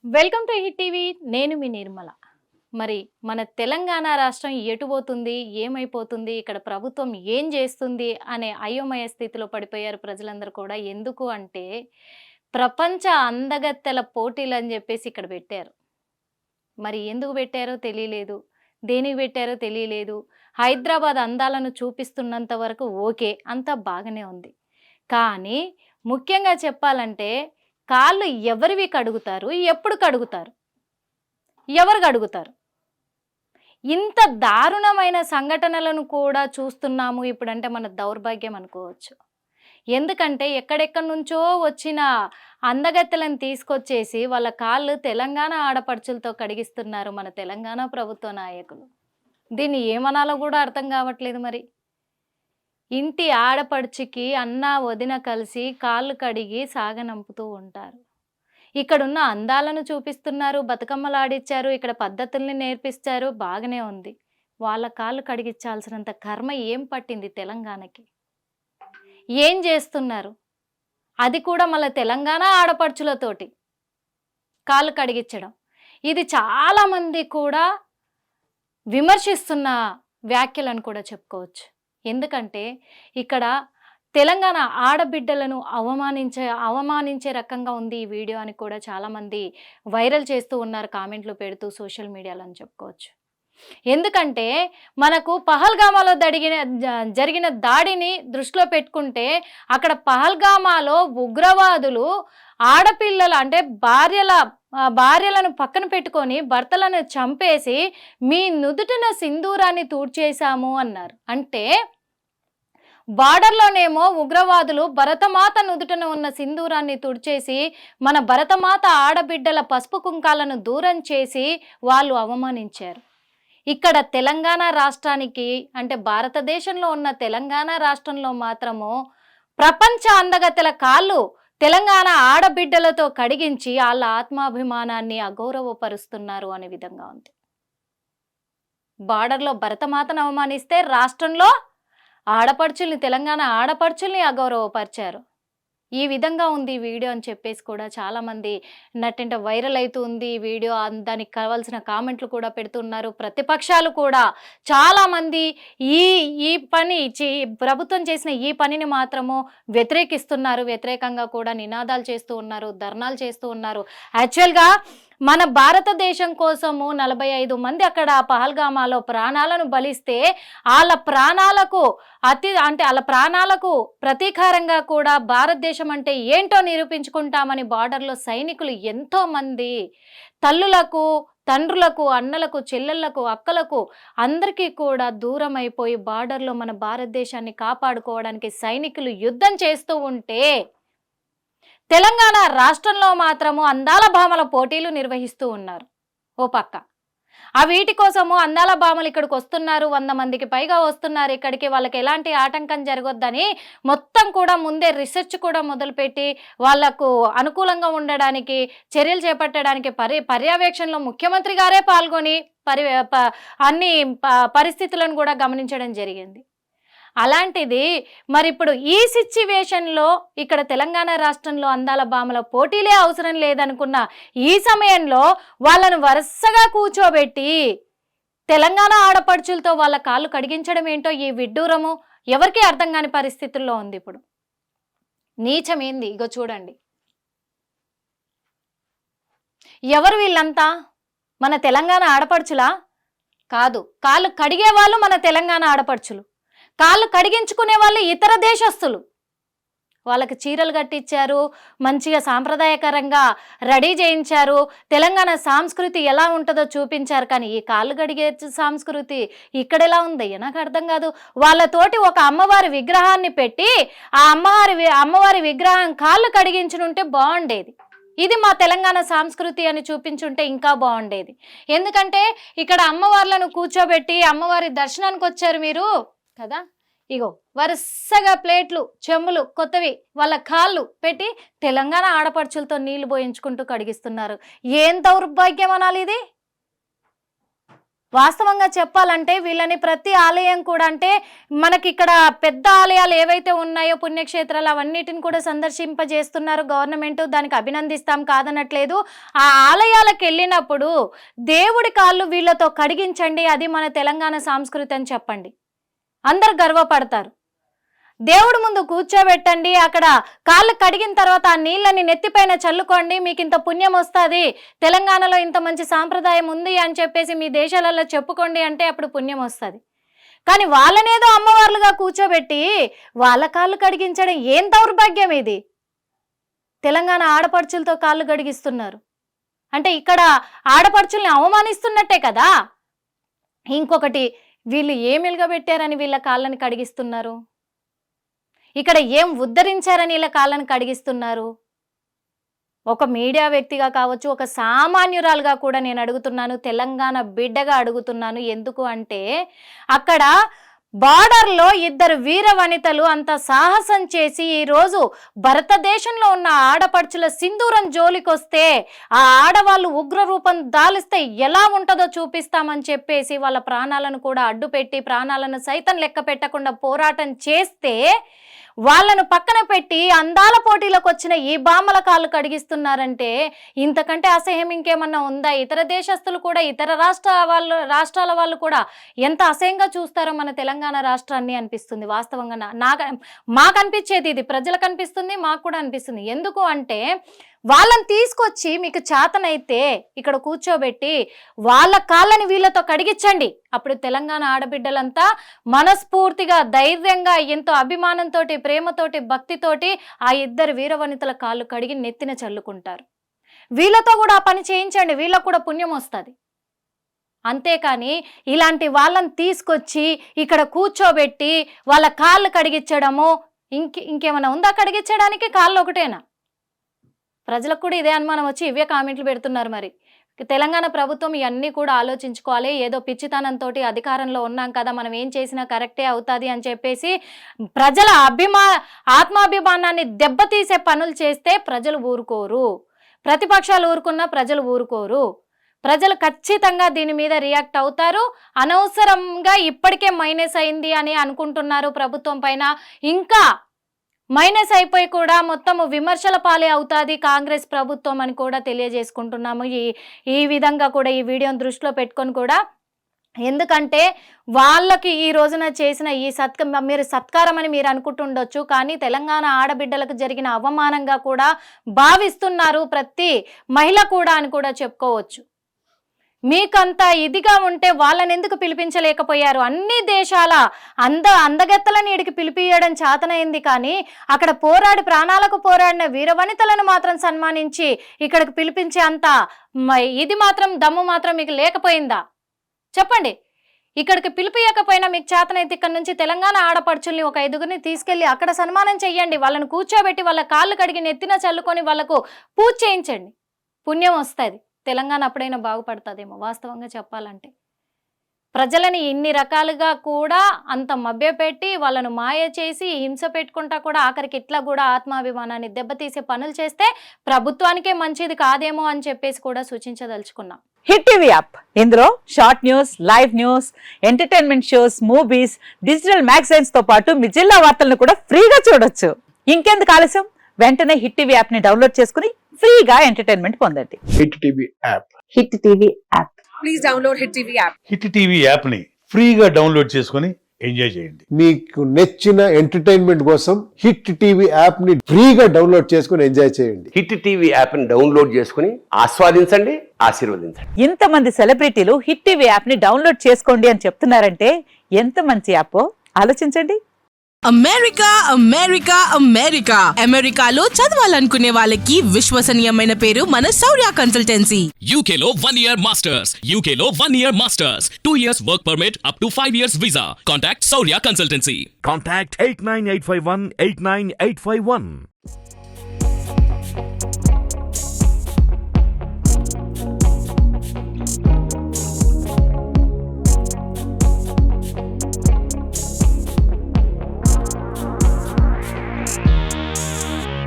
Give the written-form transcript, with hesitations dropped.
Welcome to hit TV. నేను మీ నిర్మల. మరి మన తెలంగాణ రాష్ట్రం ఎటు పోతుంది, ఏమైపోతుంది, ఇక్కడ ప్రభుత్వం ఏం చేస్తుంది అనే అయోమయ స్థితిలో పడిపోయారు ప్రజలందరూ కూడా. ఎందుకు అంటే ప్రపంచ అందగత్తెల పోటీలు అని చెప్పేసి ఇక్కడ పెట్టారు. మరి ఎందుకు పెట్టారో తెలియలేదు, దేనికి పెట్టారో తెలియలేదు. హైదరాబాద్ అందాలను చూపిస్తున్నంత వరకు ఓకే, అంతా బాగానే ఉంది. కానీ ముఖ్యంగా చెప్పాలంటే కాళ్ళు ఎవరివి కడుగుతారు, ఎప్పుడు కడుగుతారు, ఎవరు కడుగుతారు? ఇంత దారుణమైన సంఘటనలను కూడా చూస్తున్నాము ఇప్పుడంటే మన దౌర్భాగ్యం అనుకోవచ్చు. ఎందుకంటే ఎక్కడెక్కడి నుంచో వచ్చిన అందగత్తెలను తీసుకొచ్చేసి వాళ్ళ కాళ్ళు తెలంగాణ ఆడపడుచులతో కడిగిస్తున్నారు మన తెలంగాణ ప్రభుత్వ నాయకులు. దీన్ని ఏమనాలో కూడా అర్థం కావట్లేదు. మరి ఇంటి ఆడపడుచుకి అన్న వదిన కలిసి కాళ్ళు కడిగి సాగనంపుతూ ఉంటారు. ఇక్కడున్న అందాలను చూపిస్తున్నారు, బతుకమ్మలు ఆడిచ్చారు, ఇక్కడ పద్ధతుల్ని నేర్పిస్తారు, బాగానే ఉంది. వాళ్ళ కాళ్ళు కడిగించాల్సినంత కర్మ ఏం పట్టింది తెలంగాణకి? ఏం చేస్తున్నారు? అది కూడా మళ్ళీ తెలంగాణ ఆడపడుచులతోటి కాళ్ళు కడిగించడం. ఇది చాలామంది కూడా విమర్శిస్తున్న వ్యాఖ్యలను కూడా చెప్పుకోవచ్చు. ఎందుకంటే ఇక్కడ తెలంగాణ ఆడబిడ్డలను అవమానించే రకంగా ఉంది ఈ వీడియో అని కూడా చాలామంది వైరల్ చేస్తూ ఉన్నారు, కామెంట్లు పెడుతూ సోషల్ మీడియాలో అని చెప్పుకోవచ్చు. ఎందుకంటే మనకు పహల్గామాలో జరిగిన దాడిని దృష్టిలో పెట్టుకుంటే అక్కడ పహల్గామాలో ఉగ్రవాదులు ఆడపిల్లలు అంటే భార్యలను పక్కన పెట్టుకొని భర్తలను చంపేసి మీ నుదుటిన సింధూరాన్ని తూడ్చేశాము అన్నారు. అంటే బార్డర్లోనేమో ఉగ్రవాదులు భరతమాత నుదుటన ఉన్న సింధూరాన్ని తుడిచేసి మన భరతమాత ఆడబిడ్డల పసుపు కుంకాలను దూరం చేసి వాళ్ళు అవమానించారు. ఇక్కడ తెలంగాణ రాష్ట్రానికి అంటే భారతదేశంలో ఉన్న తెలంగాణ రాష్ట్రంలో మాత్రము ప్రపంచ అందగత్తెల కాళ్ళు తెలంగాణ ఆడబిడ్డలతో కడిగించి వాళ్ళ ఆత్మాభిమానాన్ని అగౌరవపరుస్తున్నారు అనే విధంగా ఉంది. బార్డర్లో భరతమాతను అవమానిస్తే రాష్ట్రంలో ఆడపడుచుల్ని, తెలంగాణ ఆడపడుచుల్ని అగౌరవపరిచారు. ఈ విధంగా ఉంది ఈ వీడియో అని చెప్పేసి కూడా చాలామంది నట్టింట వైరల్ అవుతూ ఉంది ఈ వీడియో. దానికి కావాల్సిన కామెంట్లు కూడా పెడుతున్నారు. ప్రతిపక్షాలు కూడా చాలామంది ఈ పని ప్రభుత్వం చేసిన ఈ పనిని మాత్రము వ్యతిరేకిస్తున్నారు. వ్యతిరేకంగా కూడా నినాదాలు చేస్తూ ఉన్నారు, ధర్నాలు చేస్తూ ఉన్నారు. యాక్చువల్గా మన భారతదేశం కోసము 45 మంది అక్కడ పహల్గామాలో ప్రాణాలను బలిస్తే వాళ్ళ ప్రాణాలకు ప్రతీకారంగా కూడా భారతదేశం అంటే ఏంటో నిరూపించుకుంటామని బార్డర్లో సైనికులు ఎంతో మంది తల్లులకు, తండ్రులకు, అన్నలకు, చెల్లెళ్లకు, అక్కలకు అందరికీ కూడా దూరం అయిపోయి బార్డర్లో మన భారతదేశాన్ని కాపాడుకోవడానికి సైనికులు యుద్ధం చేస్తూ ఉంటే తెలంగాణ రాష్ట్రంలో మాత్రము అందాల భామల పోటీలు నిర్వహిస్తూ ఉన్నారు. ఓ పక్క ఆ వీటి కోసము అందాల భామలు ఇక్కడికి వస్తున్నారు, 100 మందికి పైగా వస్తున్నారు ఇక్కడికి. వాళ్ళకి ఎలాంటి ఆటంకం జరగొద్దని మొత్తం కూడా ముందే రీసెర్చ్ కూడా మొదలుపెట్టి వాళ్లకు అనుకూలంగా ఉండడానికి చర్యలు చేపట్టడానికి పర్యవేక్షణలో ముఖ్యమంత్రి గారే పాల్గొని అన్ని పరిస్థితులను కూడా గమనించడం జరిగింది. అలాంటిది మరి ఇప్పుడు ఈ సిచ్యువేషన్లో ఇక్కడ తెలంగాణ రాష్ట్రంలో అందాల భామల పోటీలే అవసరం లేదనుకున్న ఈ సమయంలో వాళ్ళను వరుసగా కూర్చోబెట్టి తెలంగాణ ఆడపడుచులతో వాళ్ళ కాళ్ళు కడిగించడం ఏంటో ఈ విడ్డూరము ఎవరికీ అర్థం కాని పరిస్థితుల్లో ఉంది. ఇప్పుడు నీచమేంది ఇగో చూడండి. ఎవరు వీళ్ళంతా? మన తెలంగాణ ఆడపడుచులా? కాదు, కాళ్ళు కడిగే వాళ్ళు మన తెలంగాణ ఆడపడుచులు, కాళ్ళు కడిగించుకునే వాళ్ళు ఇతర దేశస్తులు. వాళ్ళకి చీరలు కట్టించారు, మంచిగా సాంప్రదాయకరంగా రెడీ చేయించారు, తెలంగాణ సంస్కృతి ఎలా ఉంటుందో చూపించారు. కానీ ఈ కాళ్ళు కడిగే సంస్కృతి ఇక్కడ ఎలా ఉందయ్యా నాకు అర్థం కాదు. వాళ్ళతోటి ఒక అమ్మవారి విగ్రహాన్ని పెట్టి ఆ అమ్మవారి విగ్రహం కాళ్ళు కడిగించుంటే బాగుండేది. ఇది మా తెలంగాణ సంస్కృతి అని చూపించుంటే ఇంకా బాగుండేది. ఎందుకంటే ఇక్కడ అమ్మవార్లను కూర్చోబెట్టి అమ్మవారి దర్శనానికి వచ్చారు మీరు కదా, ఇగో వరుసగా ప్లేట్లు, చెంబులు కొత్తవి వాళ్ళ కాళ్ళు పెట్టి తెలంగాణ ఆడపడుచులతో నీళ్లు పోయించుకుంటూ కడిగిస్తున్నారు. ఏం దౌర్భాగ్యం అనాలి ఇది? వాస్తవంగా చెప్పాలంటే వీళ్ళని ప్రతి ఆలయం కూడా అంటే మనకి ఇక్కడ పెద్ద ఆలయాలు ఏవైతే ఉన్నాయో పుణ్యక్షేత్రాలు అవన్నిటిని కూడా సందర్శింపజేస్తున్నారు గవర్నమెంట్, దానికి అభినందిస్తాం కాదనట్లేదు. ఆ ఆలయాలకు వెళ్ళినప్పుడు దేవుడి కాళ్ళు వీళ్ళతో కడిగించండి, అది మన తెలంగాణ సంస్కృతి అని చెప్పండి, అందరు గర్వపడతారు. దేవుడి ముందు కూర్చోబెట్టండి, అక్కడ కాళ్ళు కడిగిన తర్వాత ఆ నీళ్ళని నెత్తిపైన చల్లుకోండి, మీకు ఇంత పుణ్యం వస్తుంది, తెలంగాణలో ఇంత మంచి సాంప్రదాయం ఉంది అని చెప్పేసి మీ దేశాలలో చెప్పుకోండి అంటే అప్పుడు పుణ్యం వస్తుంది. కానీ వాళ్ళనేదో అమ్మవార్లుగా కూర్చోబెట్టి వాళ్ళ కాళ్ళు కడిగించడం ఏం దౌర్భాగ్యం ఇది? తెలంగాణ ఆడపడుచులతో కాళ్ళు కడిగిస్తున్నారు అంటే ఇక్కడ ఆడపడుచుల్ని అవమానిస్తున్నట్టే కదా. ఇంకొకటి, వీళ్ళు ఏమిలుగా పెట్టారని వీళ్ళ కాళ్ళని కడిగిస్తున్నారు, ఇక్కడ ఏం ఉద్ధరించారని ఇలా కాళ్ళని కడిగిస్తున్నారు? ఒక మీడియా వ్యక్తిగా కావచ్చు, ఒక సామాన్యురాలుగా కూడా నేను అడుగుతున్నాను, తెలంగాణ బిడ్డగా అడుగుతున్నాను. ఎందుకు అంటే అక్కడ బార్డర్లో ఇద్దరు వీర వనితలు అంత సాహసం చేసి ఈరోజు భారతదేశంలో ఉన్న ఆడపడుచుల సింధూరం జోలికొస్తే ఆ ఆడవాళ్ళు ఉగ్ర రూపం దాలిస్తే ఎలా ఉంటుందో చూపిస్తామని చెప్పేసి వాళ్ళ ప్రాణాలను కూడా అడ్డుపెట్టి ప్రాణాలను సైతం లెక్క పెట్టకుండా పోరాటం చేస్తే వాళ్ళను పక్కన పెట్టి అందాల పోటీలకు వచ్చిన ఈ బామ్మల కాళ్ళు కడిగిస్తున్నారంటే ఇంతకంటే అసహ్యం ఇంకేమన్నా ఉందా? ఇతర దేశస్తులు కూడా, ఇతర రాష్ట్రాల వాళ్ళు కూడా ఎంత అసహ్యంగా చూస్తారో మన తెలంగాణ రాష్ట్రాన్ని అనిపిస్తుంది. వాస్తవంగా మాకు అనిపించేది ఇది, ప్రజలకు అనిపిస్తుంది, మాకు కూడా అనిపిస్తుంది. ఎందుకు అంటే వాళ్ళని తీసుకొచ్చి మీకు చేతనైతే ఇక్కడ కూర్చోబెట్టి వాళ్ళ కాళ్ళని వీళ్ళతో కడిగించండి, అప్పుడు తెలంగాణ ఆడబిడ్డలంతా మనస్ఫూర్తిగా ధైర్యంగా ఎంతో అభిమానంతో ప్రేమతోటి భక్తితోటి ఆ ఇద్దరు వీరవనితల కాళ్ళు కడిగి నెత్తిన చల్లుకుంటారు. వీళ్ళతో కూడా ఆ పని చేయించండి, వీళ్ళకు కూడా పుణ్యం వస్తుంది. అంతేకాని ఇలాంటి వాళ్ళని తీసుకొచ్చి ఇక్కడ కూర్చోబెట్టి వాళ్ళ కాళ్ళు కడిగించడము ఇంకేమైనా ఉందా? కడిగించడానికి కాళ్ళు ఒకటేనా? ప్రజలకు కూడా ఇదే అనుమానం వచ్చి ఇవే కామెంట్లు పెడుతున్నారు. మరి తెలంగాణ ప్రభుత్వం ఇవన్నీ కూడా ఆలోచించుకోవాలి. ఏదో పిచ్చితనంతో అధికారంలో ఉన్నాం కదా, మనం ఏం చేసినా కరెక్టే అవుతుంది అని చెప్పేసి ప్రజల ఆత్మాభిమానాన్ని దెబ్బతీసే పనులు చేస్తే ప్రజలు ఊరుకోరు, ప్రతిపక్షాలు ఊరుకున్నా ప్రజలు ఊరుకోరు. ప్రజలు ఖచ్చితంగా దీని మీద రియాక్ట్ అవుతారు. అనవసరంగా ఇప్పటికే మైనస్ అయింది అని అనుకుంటున్నారు ప్రభుత్వం పైన, ఇంకా మైనస్ అయిపోయి కూడా మొత్తం విమర్శల పాలే అవుతుంది కాంగ్రెస్ ప్రభుత్వం అని కూడా తెలియజేసుకుంటున్నాము. ఈ విధంగా కూడా ఈ వీడియోని దృష్టిలో పెట్టుకొని కూడా, ఎందుకంటే వాళ్ళకి ఈ రోజున చేసిన ఈ మీరు సత్కారం అని మీరు అనుకుంటుండొచ్చు, కానీ తెలంగాణ ఆడబిడ్డలకు జరిగిన అవమానంగా కూడా భావిస్తున్నారు ప్రతి మహిళ కూడా అని కూడా చెప్పుకోవచ్చు. మీకంతా ఇదిగా ఉంటే వాళ్ళని ఎందుకు పిలిపించలేకపోయారు? అన్ని దేశాల అందగెత్తలను ఇడికి పిలిపియడం చేతనైంది, కానీ అక్కడ ప్రాణాలకు పోరాడిన వీరవనితలను మాత్రం సన్మానించి ఇక్కడికి పిలిపించే అంత ఇది మాత్రం దమ్ము మాత్రం మీకు లేకపోయిందా? చెప్పండి. ఇక్కడికి పిలిపియకపోయినా మీకు చేతనైతే ఇక్కడ నుంచి తెలంగాణ ఆడపడుచుల్ని ఒక 5గురిని తీసుకెళ్లి అక్కడ సన్మానం చెయ్యండి, వాళ్ళని కూర్చోబెట్టి వాళ్ళ కాళ్ళు కడిగి నెత్తిన చల్లుకొని వాళ్ళకు పూజ చేయించండి, పుణ్యం వస్తుంది. తెలంగాణ అప్పుడైనా బాగుపడుతుందేమో. వాస్తవంగా చెప్పాలంటే ప్రజలని ఇన్ని రకాలుగా కూడా అంత మభ్యపెట్టి వాళ్ళను మాయ చేసి హింస పెట్టుకుంటా కూడా ఆఖరికి ఇట్లా కూడా ఆత్మాభిమానాన్ని దెబ్బతీసే పనులు చేస్తే ప్రభుత్వానికే మంచిది కాదేమో అని చెప్పేసి కూడా సూచించదలుచుకున్నాం. హిట్ టీవీ యాప్, ఇందులో short news, live news, entertainment shows, movies, digital magazines తో పాటు మీ జిల్లా వార్తలను కూడా ఫ్రీగా చూడొచ్చు. ఇంకెందుకు ఆలస్యం, వెంటనే హిట్ టీవీ యాప్ ని డౌన్లోడ్ చేసుకుని ఫ్రీగా ఎంటర్టైన్మెంట్ పొందండి. Hit TV app. Hit TV app. Please download hit TV app. Hit TV app ని ఫ్రీగా డౌన్లోడ్ చేసుకుని ఎంజాయ్ చేయండి. మీకు నచ్చిన ఎంటర్టైన్మెంట్ కోసం హిట్ టీవీ యాప్ ని ఫ్రీగా డౌన్లోడ్ చేసుకుని ఎంజాయ్ చేయండి. హిట్ టీవీ యాప్ ని డౌన్లోడ్ చేసుకుని ఆస్వాదించండి, ఆశీర్వదించండి. ఇంతమంది సెలబ్రిటీలు హిట్ టీవీ యాప్ ని డౌన్లోడ్ చేసుకోండి అని చెప్తున్నారంటే ఎంత మంచి యాప్ ఆలోచించండి. అమెరికా అమెరికా అమెరికా అమెరికాలో చదవాలనుకునే వాళ్ళకి విశ్వసనీయమైన పేరు మన శౌర్య కన్సల్టెన్సీ. UK లో 1 year masters, UK లో 1 year masters, 2 years work permit up to 5 years visa. Contact Shaurya Consultancy. Contact 89851 89851.